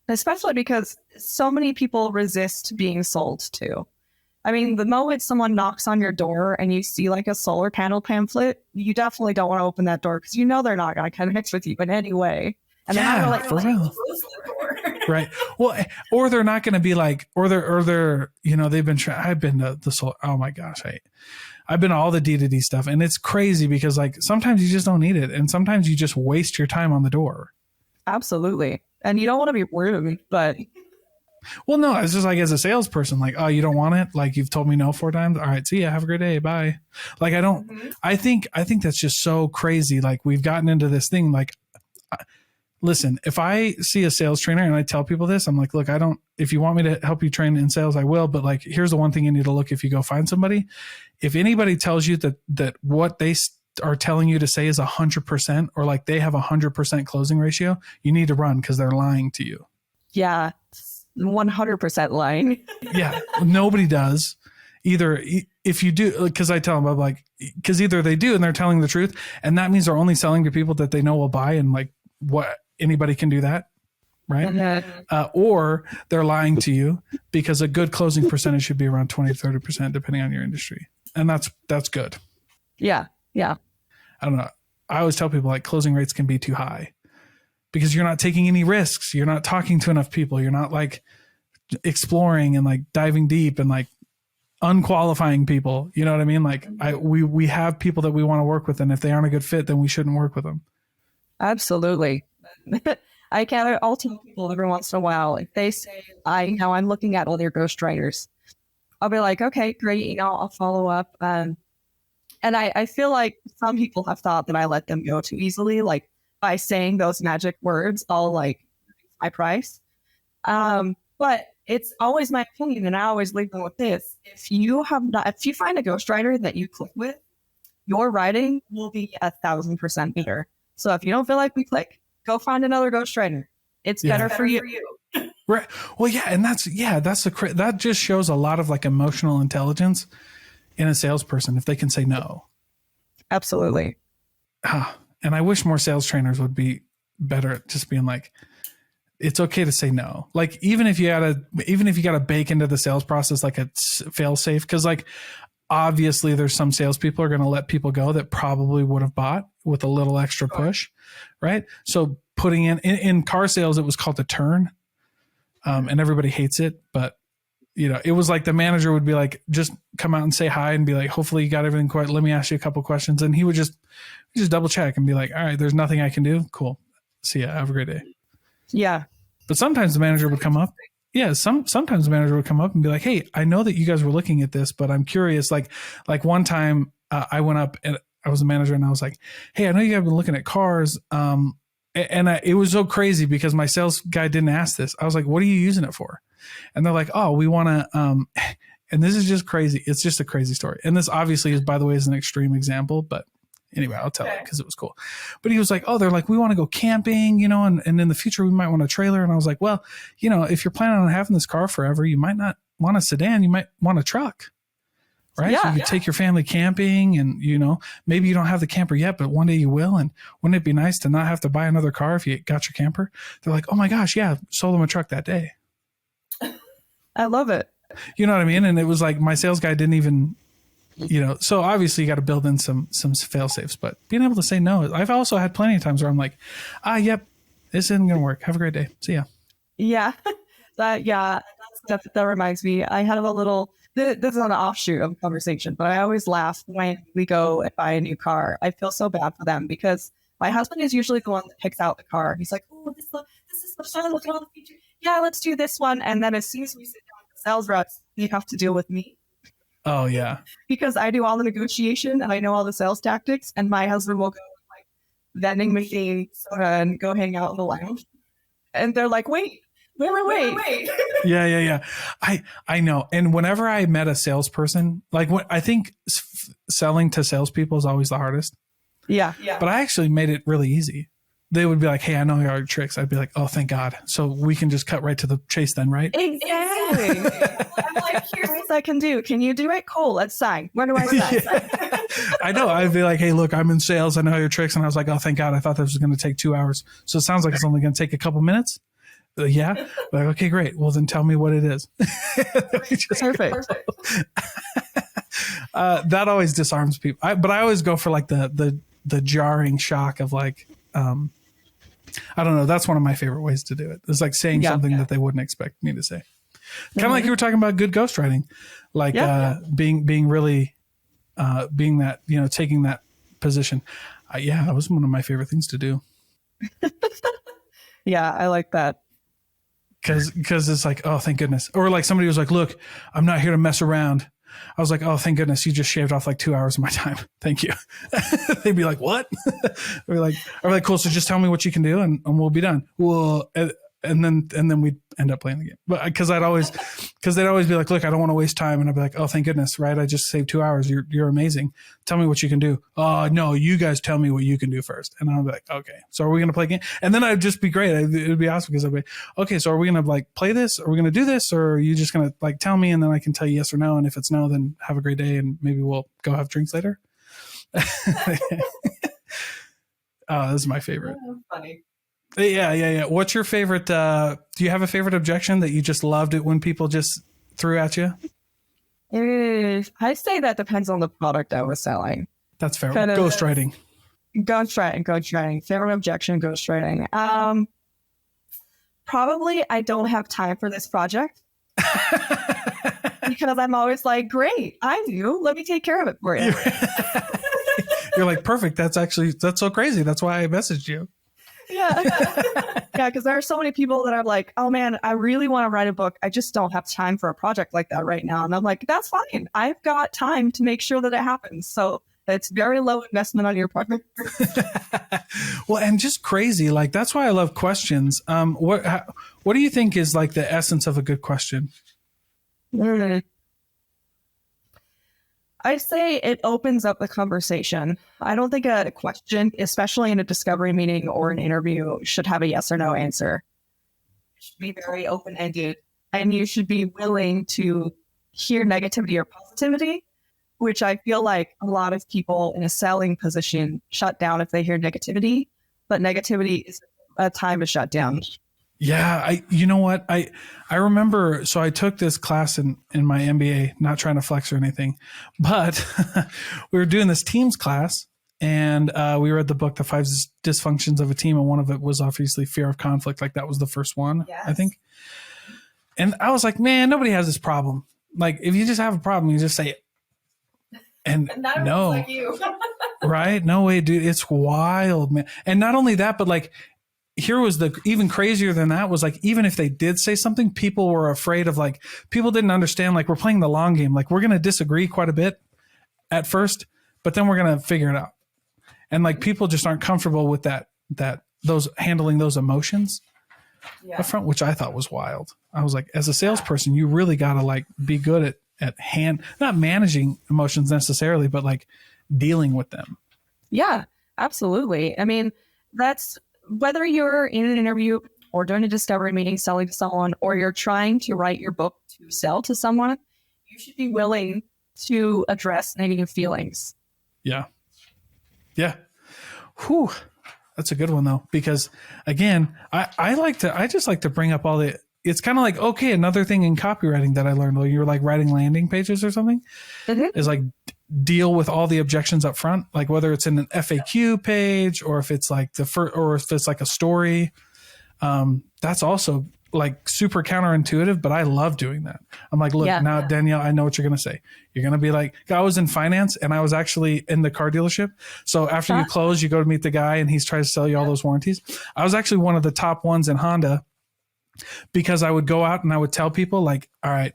[SPEAKER 1] Especially because so many people resist being sold to. I mean, the moment someone knocks on your door and you see like a solar panel pamphlet, you definitely don't want to open that door because they're not going to connect with you in any way. And
[SPEAKER 2] yeah,
[SPEAKER 1] they're like,
[SPEAKER 2] for real. Right. Well, or they're not going to be like, or they're, they've been, I've been to the solar, oh my gosh, I've been to all the D2D stuff, and it's crazy because like sometimes you just don't need it. And sometimes you just waste your time on the door.
[SPEAKER 1] Absolutely. And you don't want to be rude, but.
[SPEAKER 2] Well, no, it's just like as a salesperson, like, oh, you don't want it? Like you've told me no 4 times. All right, see ya. Have a great day. Bye. Like I think that's just so crazy. Like we've gotten into this thing. Like, listen, if I see a sales trainer and I tell people this, I'm like, look, if you want me to help you train in sales, I will. But like, here's the one thing you need to look if you go find somebody. If anybody tells you that what they are telling you to say is 100% or like they have 100% closing ratio, you need to run because they're lying to you.
[SPEAKER 1] Yeah. 100% lying.
[SPEAKER 2] Yeah. Nobody does either. If you do, because I tell them, I'm like, because either they do and they're telling the truth, and that means they're only selling to people that they know will buy, and like what anybody can do that. Right. Or they're lying to you because a good closing percentage should be around 20 to 30%, depending on your industry. And that's good.
[SPEAKER 1] Yeah. Yeah.
[SPEAKER 2] I don't know. I always tell people like closing rates can be too high because you're not taking any risks. You're not talking to enough people. You're not like exploring and like diving deep and like unqualifying people. You know what I mean? Like we have people that we want to work with, and if they aren't a good fit, then we shouldn't work with them.
[SPEAKER 1] Absolutely. I'll tell people every once in a while, if they say, I'm looking at all their ghostwriters, I'll be like, okay, great. I'll follow up. And I feel like some people have thought that I let them go too easily. Like by saying those magic words, I'll like my price. But it's always my opinion. And I always leave them with this. If you find a ghostwriter that you click with, your writing will be 1,000% better. So if you don't feel like we click, go find another ghostwriter. It's better for you.
[SPEAKER 2] Right. Well, yeah. And that just shows a lot of like emotional intelligence in a salesperson if they can say no.
[SPEAKER 1] Absolutely.
[SPEAKER 2] And I wish more sales trainers would be better at just being like, it's okay to say no. Like, even if you got to bake into the sales process, like a fail safe, because like, obviously there's some salespeople are going to let people go that probably would have bought with a little extra push. Right. So putting in car sales, it was called a turn. And everybody hates it, but it was like the manager would be like, just come out and say hi and be like, hopefully you got everything quite. Let me ask you a couple questions. And he would just double check and be like, all right, there's nothing I can do. Cool. See ya. Have a great day.
[SPEAKER 1] Yeah.
[SPEAKER 2] But sometimes the manager would come up. Yeah. Sometimes the manager would come up and be like, hey, I know that you guys were looking at this, but I'm curious. Like one time I went up and I was a manager and I was like, hey, I know you guys have been looking at cars. It was so crazy because my sales guy didn't ask this. I was like, what are you using it for? And they're like, oh, we want to, and this is just crazy. It's just a crazy story. And this obviously is, by the way, is an extreme example, but anyway, I'll tell it because it was cool. But he was like, oh, they're like, we want to go camping, and in the future we might want a trailer. And I was like, well, if you're planning on having this car forever, you might not want a sedan. You might want a truck. Right. Yeah, so you could take your family camping and, maybe you don't have the camper yet, but one day you will. And wouldn't it be nice to not have to buy another car if you got your camper? They're like, oh my gosh. Yeah. Sold them a truck that day.
[SPEAKER 1] I love it.
[SPEAKER 2] You know what I mean? And it was like, my sales guy didn't even, so obviously you got to build in some fail safes, but being able to say no. I've also had plenty of times where I'm like, yep, this isn't going to work. Have a great day. See ya.
[SPEAKER 1] Yeah. That reminds me. I had a little, this is an offshoot of a conversation, but I always laugh when we go and buy a new car. I feel so bad for them because my husband is usually the one that picks out the car. He's like, oh, this is the fun. Look at all the features. Yeah, let's do this one. And then as soon as we sit down with the sales reps, they have to deal with me.
[SPEAKER 2] Oh, yeah.
[SPEAKER 1] Because I do all the negotiation and I know all the sales tactics, and my husband will go like vending machines and go hang out in the lounge. And they're like, wait, Wait.
[SPEAKER 2] Yeah. I know. And whenever I met a salesperson, like what I think selling to salespeople is always the hardest.
[SPEAKER 1] Yeah.
[SPEAKER 2] But I actually made it really easy. They would be like, hey, I know your tricks. I'd be like, oh, thank God. So we can just cut right to the chase then, right?
[SPEAKER 1] Exactly. I'm like, here's what I can do. Can you do it? Cool. Let's sign. Where do I sign?
[SPEAKER 2] Yeah. I know. I'd be like, hey, look, I'm in sales. I know your tricks. And I was like, oh, thank God. I thought this was going to take 2 hours. So it sounds like it's only going to take a couple minutes. Yeah. Like, okay, great. Well, then tell me what it is.
[SPEAKER 1] Perfect.
[SPEAKER 2] That always disarms people. But I always go for like the jarring shock of like, I don't know. That's one of my favorite ways to do it. It's like saying something that they wouldn't expect me to say. Kind of like you were talking about good ghostwriting, like being really being that, taking that position. That was one of my favorite things to do.
[SPEAKER 1] Yeah, I like that.
[SPEAKER 2] Because it's like, oh, thank goodness. Or like somebody was like, look, I'm not here to mess around. I was like, oh, thank goodness. You just shaved off like 2 hours of my time. Thank you. They'd be like, what? We're like, cool. So just tell me what you can do and we'll be done. Well, and then we'd end up playing the game. But because they'd always be like, look, I don't want to waste time. And I'd be like, oh, thank goodness. Right. I just saved 2 hours. You're amazing. Tell me what you can do. Oh, no, you guys tell me what you can do first. And I'll be like, okay, so are we going to play a game? And then I'd just be great. It would be awesome because I'd be, okay, so are we going to like play this? Are we going to do this? Or are you just going to like tell me and then I can tell you yes or no? And if it's no, then have a great day and maybe we'll go have drinks later. Oh, this is my favorite.
[SPEAKER 1] Funny.
[SPEAKER 2] Yeah. What's your favorite? Do you have a favorite objection that you just loved it when people just threw at you?
[SPEAKER 1] I say that depends on the product I was selling.
[SPEAKER 2] That's fair. Ghostwriting. Favorite objection,
[SPEAKER 1] ghostwriting. Probably I don't have time for this project. Because I'm always like, great, I do. Let me take care of it for you.
[SPEAKER 2] You're like, perfect. That's so crazy. That's why I messaged you.
[SPEAKER 1] Yeah, because there are so many people that are like, oh man, I really want to write a book. I just don't have time for a project like that right now. And I'm like, that's fine. I've got time to make sure that it happens. So it's very low investment on your part.
[SPEAKER 2] Well, and just crazy. Like, that's why I love questions. What do you think is like the essence of a good question?
[SPEAKER 1] I'd say it opens up the conversation. I don't think a question, especially in a discovery meeting or an interview, should have a yes or no answer. It should be very open-ended, and you should be willing to hear negativity or positivity, which I feel like a lot of people in a selling position shut down if they hear negativity, but negativity is a time to shut down.
[SPEAKER 2] Yeah, you know what? I remember, so I took this class in my MBA, not trying to flex or anything, but we were doing this teams class and we read the book, The 5 Dysfunctions of a Team. And one of it was obviously fear of conflict. Like that was the first one, yes. I think. And I was like, man, nobody has this problem. Like if you just have a problem, you just say it. And no, like you. Right? No way, dude. It's wild, man. And not only that, but like, here was the even crazier than that was like, even if they did say something, people were afraid of like, people didn't understand, like we're playing the long game. Like we're going to disagree quite a bit at first, but then we're going to figure it out. And like, people just aren't comfortable with those handling those emotions up front, which I thought was wild. I was like, as a salesperson, you really got to like be good at not managing emotions necessarily, but like dealing with them.
[SPEAKER 1] Yeah, absolutely. I mean, that's, whether you're in an interview or doing a discovery meeting, selling to someone, or you're trying to write your book to sell to someone, you should be willing to address negative feelings.
[SPEAKER 2] Yeah. Whew. That's a good one though, because again, I just like to bring up it's kind of like, okay, another thing in copywriting that I learned while you're like writing landing pages or something is like deal with all the objections up front, like whether it's in an FAQ page or if it's like or if it's like a story. That's also like super counterintuitive, but I love doing that. I'm like, look, now Danielle, I know what you're going to say. You're going to be like, I was in finance and I was actually in the car dealership. So after you close, you go to meet the guy and he's trying to sell you all those warranties. I was actually one of the top ones in Honda because I would go out and I would tell people like, all right,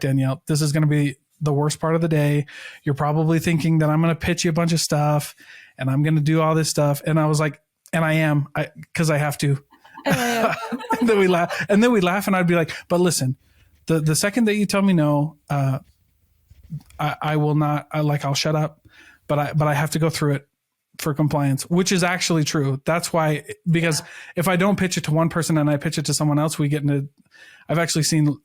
[SPEAKER 2] Danielle, this is going to be the worst part of the day. You're probably thinking that I'm going to pitch you a bunch of stuff and I'm going to do all this stuff. And I was like, and I am, because I have to. And then we laugh, and I'd be like, but listen, the second that you tell me no, I will not, I'll shut up, but I have to go through it for compliance, which is actually true. That's why, because if I don't pitch it to one person and I pitch it to someone else, I've actually seen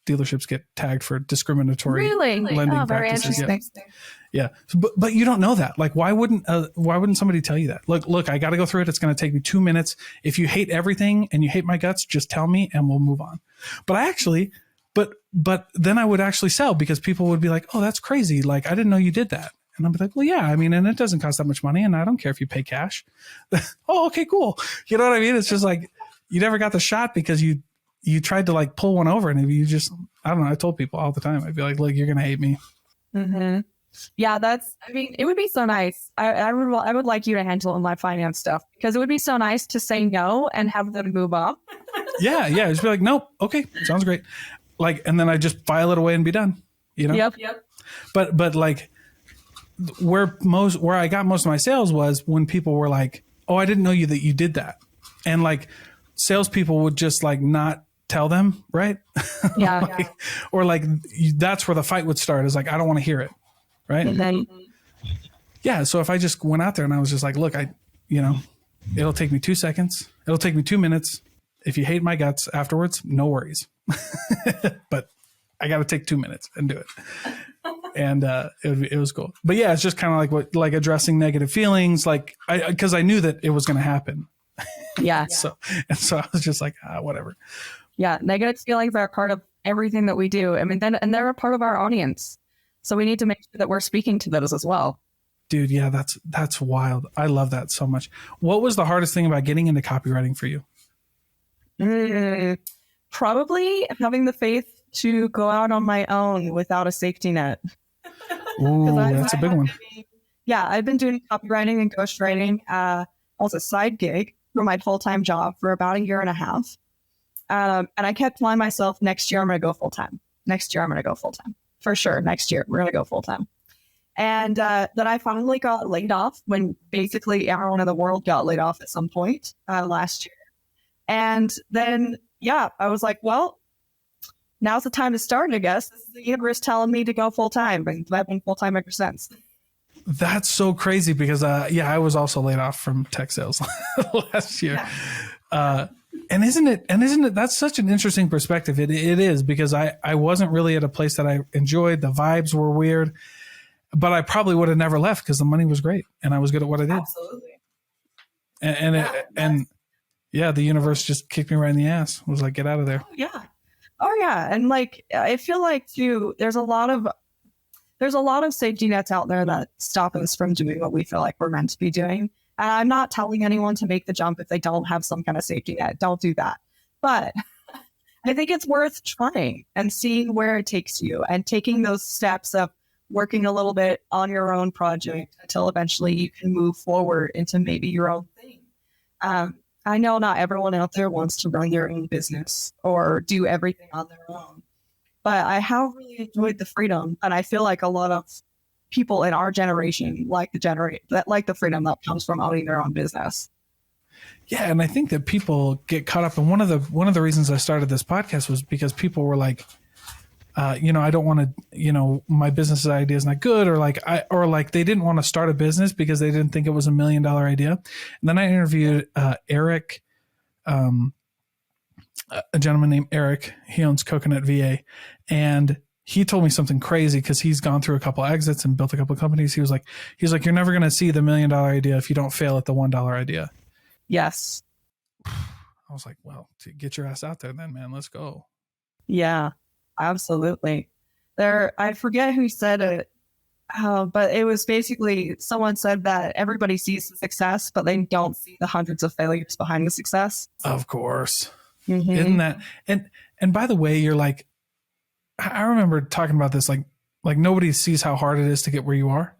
[SPEAKER 2] dealerships get tagged for discriminatory lending practices.
[SPEAKER 1] Very interesting.
[SPEAKER 2] Yeah. But you don't know that. Like, why wouldn't somebody tell you that? Look, I got to go through it. It's going to take me 2 minutes. If you hate everything and you hate my guts, just tell me and we'll move on. But then I would actually sell, because people would be like, oh, that's crazy. Like, I didn't know you did that. And I'd be like, well, yeah, I mean, and it doesn't cost that much money, and I don't care if you pay cash. Oh, okay, cool. You know what I mean? It's just like, you never got the shot because you tried to like pull one over, and if you just, I don't know. I told people all the time, I'd be like, look, you're going to hate me.
[SPEAKER 1] Mm-hmm. Yeah, it would be so nice. I would like you to handle my finance stuff, because it would be so nice to say no and have them move on.
[SPEAKER 2] Yeah. Just be like, nope. Okay. Sounds great. Like, and then I just file it away and be done, you know?
[SPEAKER 1] Yep.
[SPEAKER 2] But like where I got most of my sales was when people were like, oh, I didn't know that you did that. And like salespeople would just like not tell them. Right.
[SPEAKER 1] Yeah.
[SPEAKER 2] Or like, that's where the fight would start, is like, I don't want to hear it. Right.
[SPEAKER 1] Mm-hmm.
[SPEAKER 2] Yeah. So if I just went out there and I was just like, look, it'll take me 2 seconds. It'll take me 2 minutes. If you hate my guts afterwards, no worries. But I got to take 2 minutes and do it. And it was cool. But yeah, it's just kind of like addressing negative feelings, like because I knew that it was going to happen.
[SPEAKER 1] Yeah.
[SPEAKER 2] So I was just like, whatever.
[SPEAKER 1] Yeah, negative feelings are part of everything that we do. I mean, and they're a part of our audience, so we need to make sure that we're speaking to those as well.
[SPEAKER 2] Dude, yeah, that's wild. I love that so much. What was the hardest thing about getting into copywriting for you?
[SPEAKER 1] Probably having the faith to go out on my own without a safety net.
[SPEAKER 2] Ooh, that's a big one.
[SPEAKER 1] Yeah, I've been doing copywriting and ghostwriting as a side gig for my full-time job for about 1.5 years. And I kept telling myself, next year I'm going to go full-time. Next year I'm going to go full-time. For sure, next year we're going to go full-time. And then I finally got laid off when basically everyone in the world got laid off at some point last year. And then, yeah, I was like, well, now's the time to start, I guess. This is the universe telling me to go full-time, and I've been full-time ever since.
[SPEAKER 2] That's so crazy because, I was also laid off from tech sales last year. Yeah. And isn't it, that's such an interesting perspective. It is, because I wasn't really at a place that I enjoyed. The vibes were weird, but I probably would have never left because the money was great and I was good at what I did.
[SPEAKER 1] Absolutely.
[SPEAKER 2] And the universe just kicked me right in the ass. It was like, get out of there.
[SPEAKER 1] Oh yeah. And like, I feel like too, there's a lot of safety nets out there that stop us from doing what we feel like we're meant to be doing. And I'm not telling anyone to make the jump if they don't have some kind of safety net. Don't do that. But I think it's worth trying and seeing where it takes you and taking those steps of working a little bit on your own project until eventually you can move forward into maybe your own thing. I know not everyone out there wants to run their own business or do everything on their own, but I have really enjoyed the freedom. And I feel like a lot of people in our generation like the freedom that comes from owning their own business.
[SPEAKER 2] Yeah. And I think that people get caught up. And one of the reasons I started this podcast was because people were like, I don't want to, my business idea is not good, or they didn't want to start a business because they didn't think it was $1 million idea. And then I interviewed Eric, a gentleman named Eric. He owns Coconut VA, and he told me something crazy because he's gone through a couple exits and built a couple of companies. He's like, you're never going to see the $1 million idea if you don't fail at the $1 idea.
[SPEAKER 1] Yes.
[SPEAKER 2] I was like, well, get your ass out there then, man. Let's go.
[SPEAKER 1] Yeah. Absolutely. I forget who said it, but it was basically someone said that everybody sees the success, but they don't see the hundreds of failures behind the success.
[SPEAKER 2] Of course.
[SPEAKER 1] Mm-hmm.
[SPEAKER 2] Isn't that, and by the way, you're like, I remember talking about this, like nobody sees how hard it is to get where you are.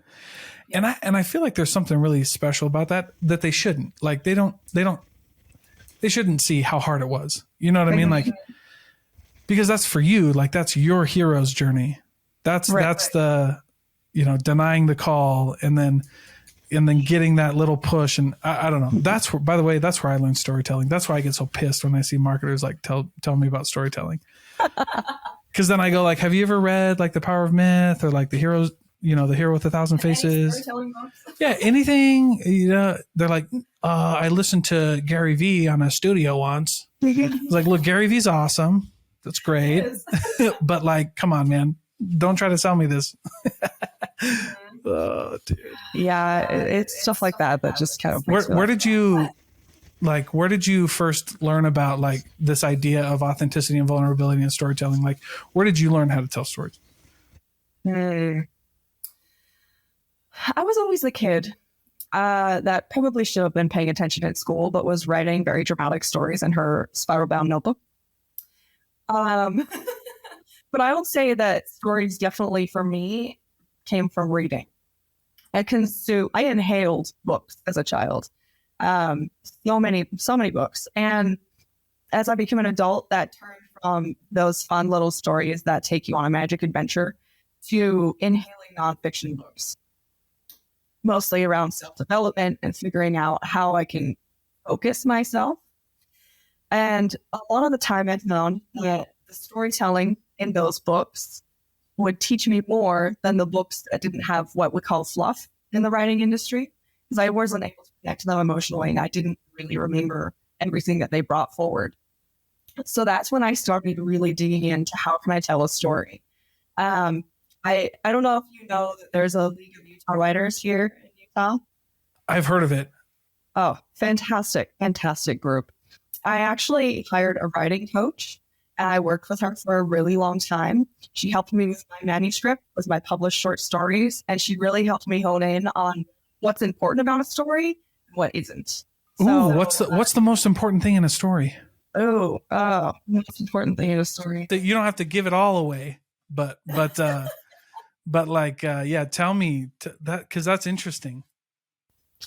[SPEAKER 2] Yeah. And I feel like there's something really special about that they shouldn't, like, they shouldn't see how hard it was. You know what I mean? Like, because that's for you, like that's your hero's journey. That's the, denying the call and then, and then getting that little push. And I don't know. That's where, by the way, that's where I learned storytelling. That's why I get so pissed when I see marketers like tell me about storytelling. Cause then I go like, have you ever read like The Power of Myth or like The Hero with 1,000 Faces? Yeah. Anything, they're like, I listened to Gary Vee on a studio once. It's like, look, Gary Vee's awesome. That's great. But like, come on, man. Don't try to sell me this. Oh, dude.
[SPEAKER 1] Yeah, it's stuff like that just kind of.
[SPEAKER 2] Where did you first learn about like this idea of authenticity and vulnerability and storytelling? Like, where did you learn how to tell stories?
[SPEAKER 1] I was always the kid that probably should have been paying attention in school, but was writing very dramatic stories in her spiral bound notebook. But I will say that stories definitely for me came from reading. I inhaled books as a child. So many books. And as I became an adult, that turned from those fun little stories that take you on a magic adventure to inhaling nonfiction books, mostly around self-development and figuring out how I can focus myself. And a lot of the time I've known that the storytelling in those books would teach me more than the books that didn't have what we call fluff in the writing industry, because I wasn't able to connect to them emotionally and I didn't really remember everything that they brought forward. So that's when I started really digging into how can I tell a story. I don't know if you know that there's a League of Utah Writers here in Utah.
[SPEAKER 2] I've heard of it.
[SPEAKER 1] Oh, fantastic group. I actually hired a writing coach. And I worked with her for a really long time. She helped me with my manuscript, with my published short stories, and she really helped me hone in on what's important about a story and what isn't.
[SPEAKER 2] So, what's the most important thing in a story?
[SPEAKER 1] Most important thing in a story.
[SPEAKER 2] That you don't have to give it all away, but like, tell me that, because that's interesting.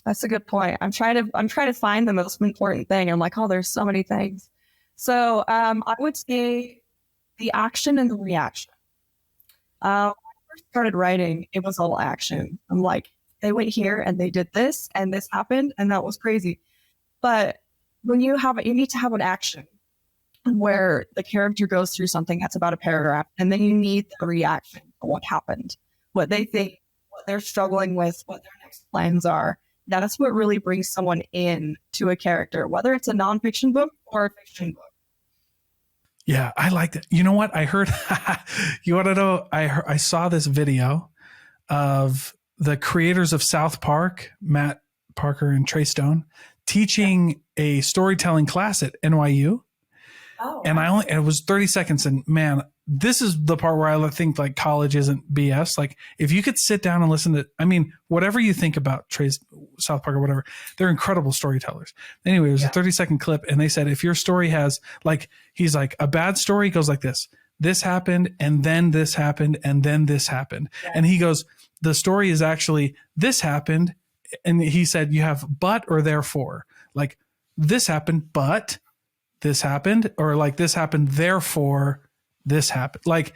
[SPEAKER 1] That's a good point. I'm trying to find the most important thing. I'm like, there's so many things. So I would say the action and the reaction. When I first started writing, it was all action. I'm like, they went here and they did this and this happened and that was crazy. But when you need to have an action where the character goes through something that's about a paragraph, and then you need the reaction for what happened, what they think, what they're struggling with, what their next plans are. That's what really brings someone in to a character, whether it's a nonfiction book or a fiction book.
[SPEAKER 2] Yeah, I like that. You know what? I heard, you want to know, I saw this video of the creators of South Park, Matt Parker and Trey Stone, teaching a storytelling class at NYU. Oh, and it was 30 seconds. And man, this is the part where I think like college isn't BS. Like if you could sit down and listen to, whatever you think about Trey's South Park or whatever, they're incredible storytellers. Anyway, it was a 30-second clip. And they said, if your story has like, he's like, a bad story goes like this. This happened and then this happened and then this happened. Yeah. And he goes, the story is actually this happened. And he said, you have but or therefore, like this happened, but this happened, or like this happened, therefore this happened. Like,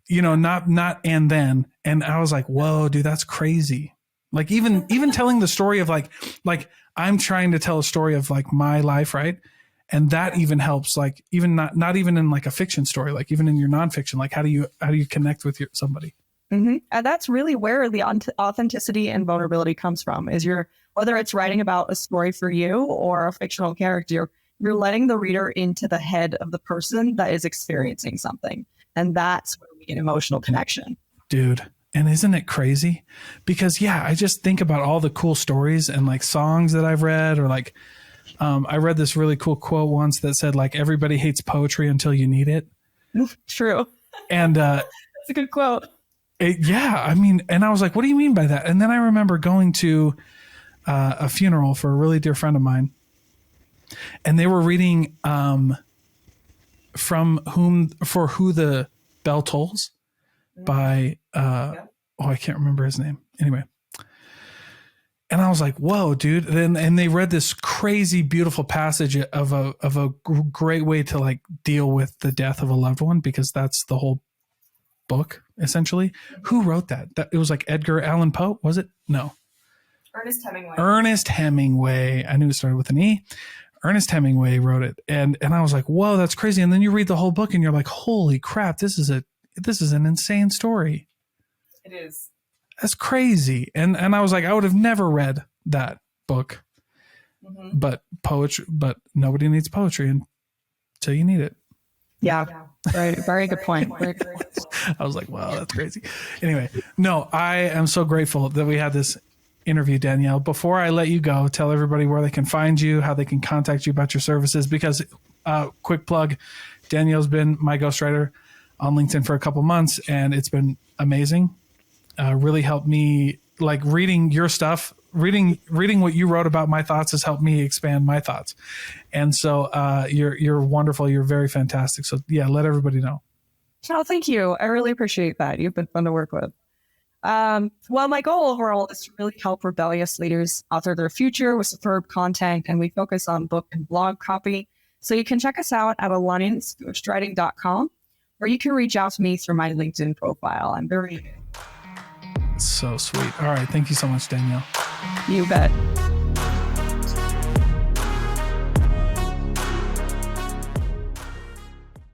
[SPEAKER 2] not and then. And I was like, whoa, dude, that's crazy. Like even telling the story of like I'm trying to tell a story of like my life, right? And that even helps, like even not even in like a fiction story, like even in your nonfiction, like how do you connect with somebody?
[SPEAKER 1] Mm-hmm. And that's really where the authenticity and vulnerability comes from, is whether it's writing about a story for you or a fictional character, you're letting the reader into the head of the person that is experiencing something. And that's where we get emotional connection.
[SPEAKER 2] Dude. And isn't it crazy? Because I just think about all the cool stories and like songs that I've read, or like, I read this really cool quote once that said like, everybody hates poetry until you need it.
[SPEAKER 1] True.
[SPEAKER 2] And,
[SPEAKER 1] that's a good quote.
[SPEAKER 2] And I was like, what do you mean by that? And then I remember going to a funeral for a really dear friend of mine, and they were reading For Who the Bell Tolls by I can't remember his name. Anyway. And I was like, whoa, dude. And they read this crazy, beautiful passage of a great way to like deal with the death of a loved one, because that's the whole book, essentially. Who wrote that? It was like Edgar Allan Poe, was it? No. Ernest Hemingway. I knew it started with an E. Ernest Hemingway wrote it. And I was like, whoa, that's crazy. And then you read the whole book and you're like, holy crap, this is an insane story.
[SPEAKER 1] It is.
[SPEAKER 2] That's crazy. And I was like, I would have never read that book. Mm-hmm. But nobody needs poetry until you need it.
[SPEAKER 1] Yeah. Right. Very good point. Very good point.
[SPEAKER 2] I was like, wow, that's crazy. Anyway, no, I am so grateful that we had this interview, Danielle. Before I let you go, tell everybody where they can find you, how they can contact you about your services, because quick plug, Danielle's been my ghostwriter on LinkedIn for a couple months, and it's been amazing. Really helped me, like reading your stuff, reading what you wrote about my thoughts has helped me expand my thoughts. And so you're wonderful. You're very fantastic. So yeah, let everybody know.
[SPEAKER 1] Oh, thank you. I really appreciate that. You've been fun to work with. Well, my goal overall is to really help rebellious leaders author their future with superb content, and we focus on book and blog copy. So you can check us out at allianceghostwriting.com, or you can reach out to me through my LinkedIn profile. I'm very
[SPEAKER 2] so sweet. All right. Thank you so much, Danielle.
[SPEAKER 1] You bet.